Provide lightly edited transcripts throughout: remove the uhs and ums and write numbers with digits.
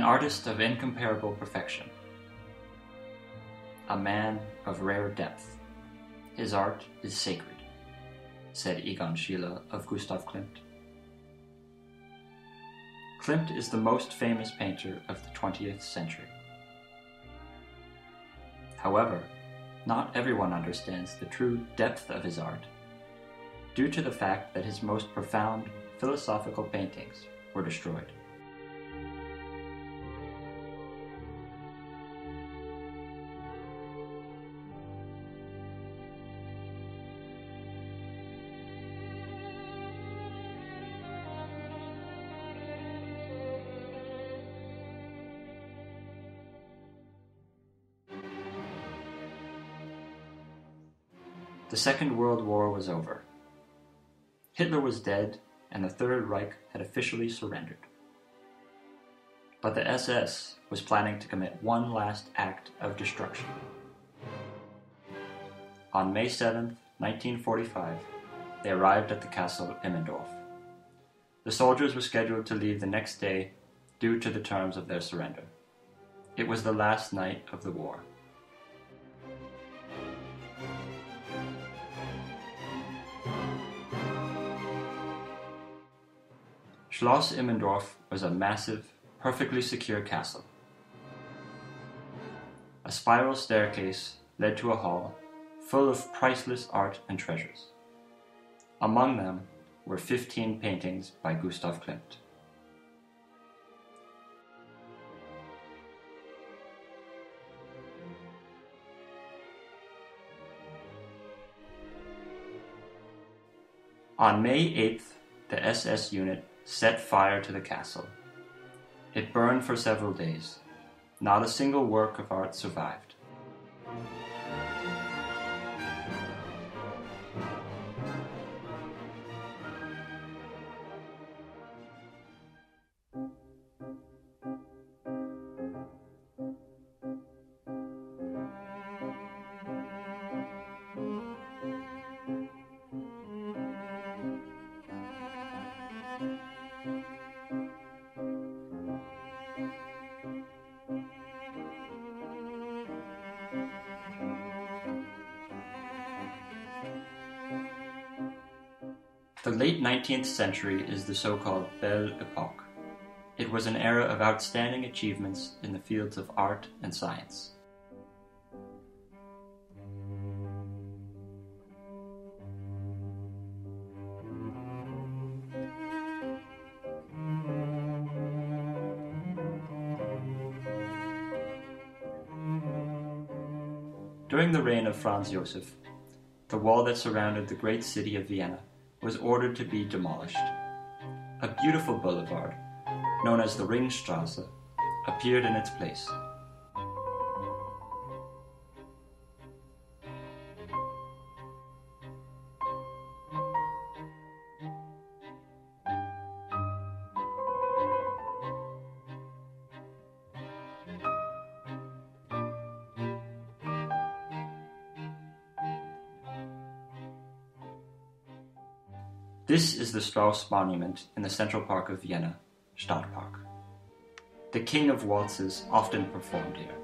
An artist of incomparable perfection. A man of rare depth. His art is sacred, said Egon Schiele of Gustav Klimt. Klimt is the most famous painter of the 20th century. However, not everyone understands the true depth of his art, due to the fact that his most profound philosophical paintings were destroyed. The Second World War was over. Hitler was dead, and the Third Reich had officially surrendered. But the SS was planning to commit one last act of destruction. On May 7, 1945, they arrived at the castle Immendorf. The soldiers were scheduled to leave the next day due to the terms of their surrender. It was the last night of the war. Schloss Immendorf was a massive, perfectly secure castle. A spiral staircase led to a hall full of priceless art and treasures. Among them were 15 paintings by Gustav Klimt. On May 8th, the SS unit set fire to the castle. It burned for several days. Not a single work of art survived. The late 19th century is the so-called Belle Epoque. It was an era of outstanding achievements in the fields of art and science. During the reign of Franz Joseph, the wall that surrounded the great city of Vienna was ordered to be demolished. A beautiful boulevard, known as the Ringstrasse, appeared in its place. This is the Strauss Monument in the Central Park of Vienna, Stadtpark. The King of Waltzes often performed here.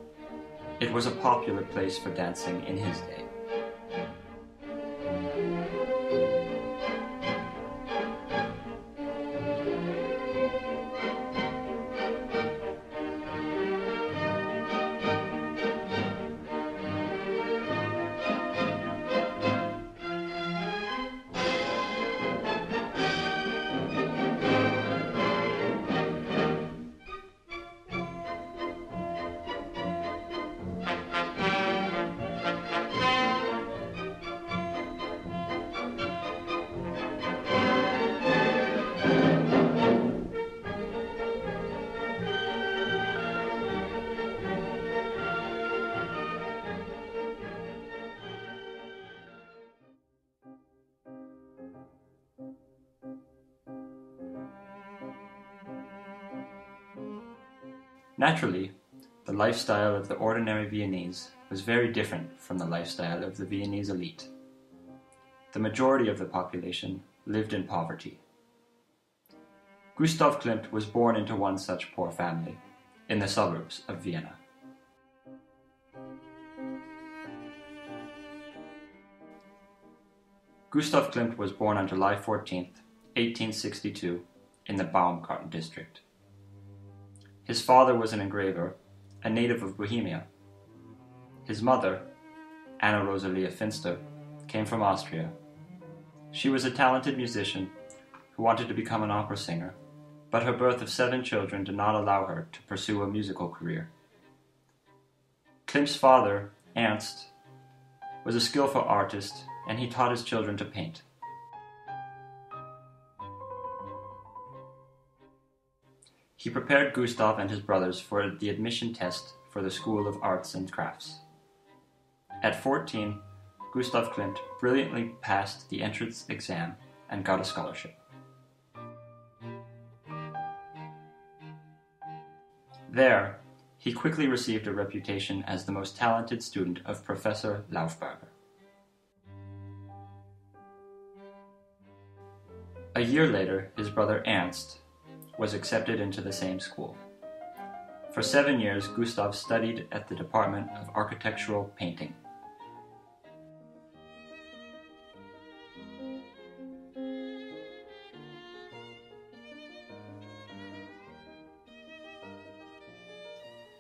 It was a popular place for dancing in his day. Naturally, the lifestyle of the ordinary Viennese was very different from the lifestyle of the Viennese elite. The majority of the population lived in poverty. Gustav Klimt was born into one such poor family, in the suburbs of Vienna. Gustav Klimt was born on July 14, 1862, in the Baumgarten district. His father was an engraver, a native of Bohemia. His mother, Anna Rosalia Finster, came from Austria. She was a talented musician who wanted to become an opera singer, but her birth of 7 children did not allow her to pursue a musical career. Klimt's father, Ernst, was a skillful artist, and he taught his children to paint. He prepared Gustav and his brothers for the admission test for the School of Arts and Crafts. At 14, Gustav Klimt brilliantly passed the entrance exam and got a scholarship. There, he quickly received a reputation as the most talented student of Professor Laufberger. A year later, his brother Ernst was accepted into the same school. For 7 years, Gustav studied at the Department of Architectural Painting.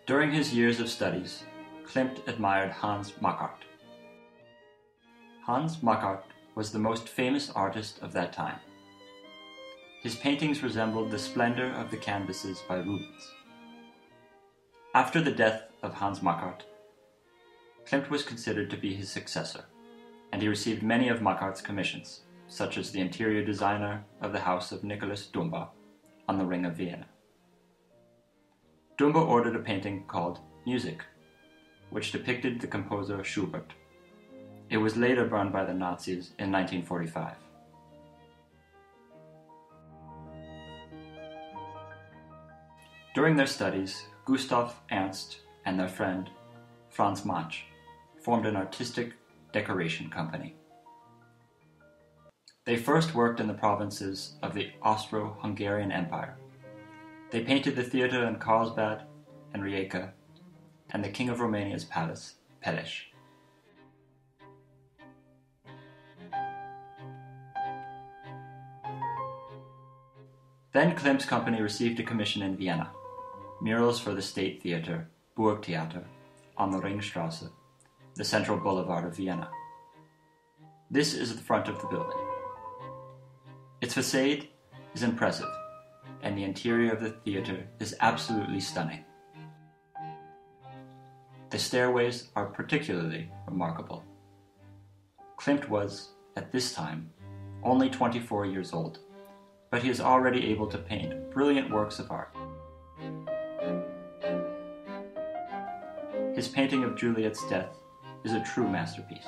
During his years of studies, Klimt admired Hans Mackart. Hans Mackart was the most famous artist of that time. His paintings resembled the splendor of the canvases by Rubens. After the death of Hans Mackart, Klimt was considered to be his successor, and he received many of Mackart's commissions, such as the interior designer of the house of Nicholas Dumba on the Ring of Vienna. Dumba ordered a painting called Music, which depicted the composer Schubert. It was later burned by the Nazis in 1945. During their studies, Gustav, Ernst, and their friend, Franz Mach, formed an artistic decoration company. They first worked in the provinces of the Austro-Hungarian Empire. They painted the theatre in Carlsbad and Rijeka, and the King of Romania's palace, Peles. Then Klimt's company received a commission in Vienna, murals for the State Theatre, Burgtheater, on the Ringstrasse, the central boulevard of Vienna. This is the front of the building. Its facade is impressive, and the interior of the theatre is absolutely stunning. The stairways are particularly remarkable. Klimt was, at this time, only 24 years old, but he is already able to paint brilliant works of art. His painting of Juliet's death is a true masterpiece.